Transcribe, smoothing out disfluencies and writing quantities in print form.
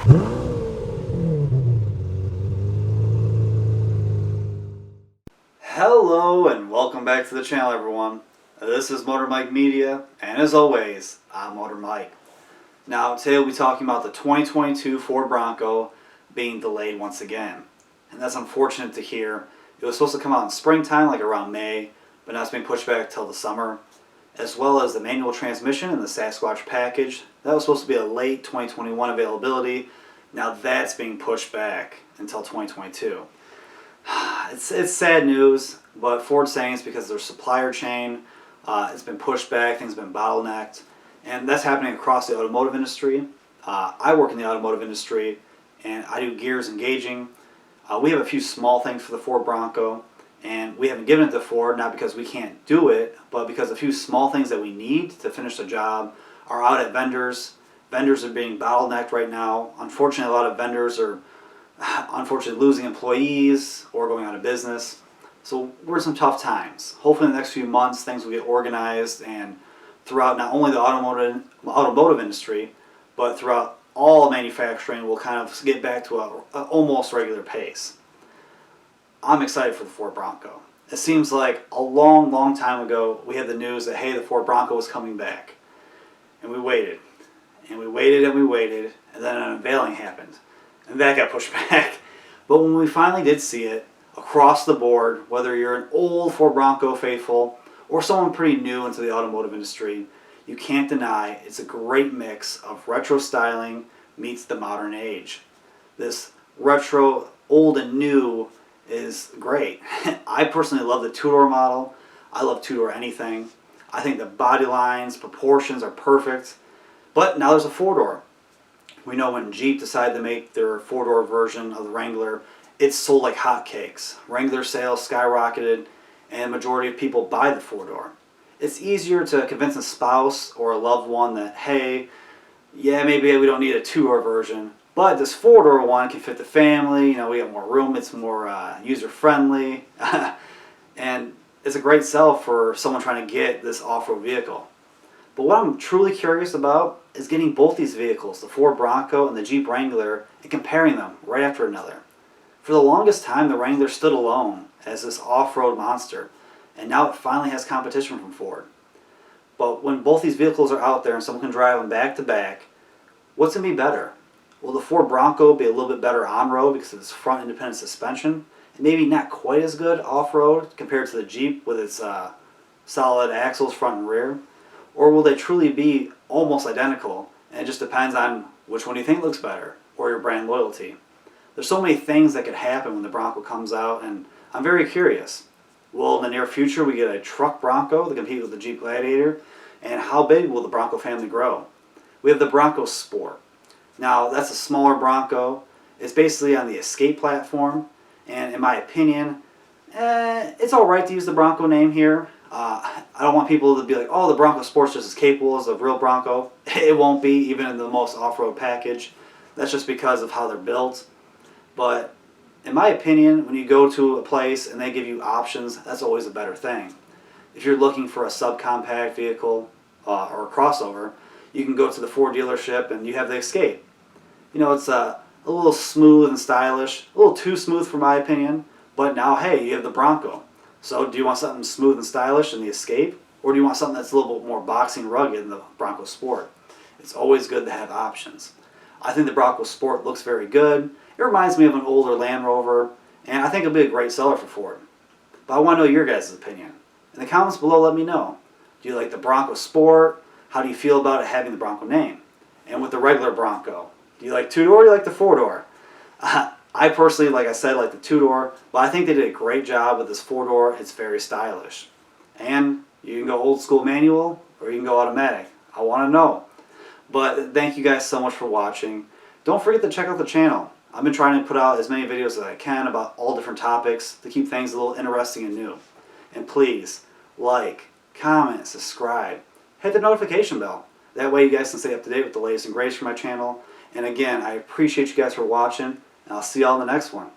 Hello and welcome back to the channel, everyone. This is Motor Mike Media, and as always, I'm Motor Mike. Now today we'll be talking about the 2022 Ford Bronco being delayed once again. And that's unfortunate to hear. It was supposed to come out in springtime, like around May, but now it's being pushed back till the summer. As well as the manual transmission and the Sasquatch package. That was supposed to be a late 2021 availability. Now that's being pushed back until 2022. It's sad news, but Ford's saying it's because of their supplier chain. It's been pushed back, things have been bottlenecked, and that's happening across the automotive industry. I work in the automotive industry, and I do gears and gauging. We have a few small things for the Ford Bronco, and we haven't given it to Ford, not because we can't do it, but because a few small things that we need to finish the job are out at vendors. Vendors are being bottlenecked right now. Unfortunately, a lot of vendors are losing employees or going out of business. So we're in some tough times. Hopefully in the next few months things will get organized, and throughout not only the automotive industry, but throughout all manufacturing, we'll kind of get back to a almost regular pace. I'm excited for the Ford Bronco. It seems like a long time ago we had the news that, hey, the Ford Bronco was coming back. And we waited. And we waited and we waited, and then an unveiling happened. And that got pushed back. But when we finally did see it, across the board, whether you're an old Ford Bronco faithful or someone pretty new into the automotive industry, you can't deny it's a great mix of retro styling meets the modern age. This retro, old and new is great. I personally love the two-door model. I love two-door anything. I think the body lines, proportions are perfect. But now there's a four-door. We know when Jeep decided to make their four-door version of the Wrangler, it sold like hotcakes. Wrangler sales skyrocketed, and the majority of people buy the four-door. It's easier to convince a spouse or a loved one that, hey, yeah, maybe we don't need a two-door version, but this four-door one can fit the family. You know, we have more room. It's more user-friendly, and it's a great sell for someone trying to get this off-road vehicle. But what I'm truly curious about is getting both these vehicles, the Ford Bronco and the Jeep Wrangler, and comparing them right after another. For the longest time, the Wrangler stood alone as this off-road monster, and now it finally has competition from Ford. But when both these vehicles are out there and someone can drive them back to back, what's going to be better? Will the Ford Bronco be a little bit better on-road because of its front independent suspension, and maybe not quite as good off-road compared to the Jeep with its solid axles front and rear? Or will they truly be almost identical, and it just depends on which one you think looks better, or your brand loyalty? There's so many things that could happen when the Bronco comes out, and I'm very curious. Will in the near future we get a truck Bronco to compete with the Jeep Gladiator? And how big will the Bronco family grow? We have the Bronco Sport. Now that's a smaller Bronco. It's basically on the Escape platform, and in my opinion, it's alright to use the Bronco name here. I don't want people to be like, oh, the Bronco Sport's just as capable as the real Bronco. It won't be, even in the most off-road package. That's just because of how they're built. But in my opinion, when you go to a place and they give you options, that's always a better thing. If you're looking for a subcompact vehicle or a crossover, you can go to the Ford dealership and you have the Escape. You know, it's a little smooth and stylish, a little too smooth for my opinion, but now, hey, you have the Bronco. So do you want something smooth and stylish in the Escape, or do you want something that's a little bit more boxing rugged in the Bronco Sport? It's always good to have options. I think the Bronco Sport looks very good. It reminds me of an older Land Rover, and I think it'll be a great seller for Ford. But I want to know your guys' opinion. In the comments below, let me know. Do you like the Bronco Sport? How do you feel about it having the Bronco name? And with the regular Bronco, do you like two-door or do you like the four-door? I personally, like I said, like the two-door, but I think they did a great job with this four-door. It's very stylish. And you can go old school manual or you can go automatic. I want to know. But thank you guys so much for watching. Don't forget to check out the channel. I've been trying to put out as many videos as I can about all different topics to keep things a little interesting and new. And please, like, comment, subscribe, hit the notification bell. That way you guys can stay up to date with the latest and greatest from my channel. And again, I appreciate you guys for watching, and I'll see y'all in the next one.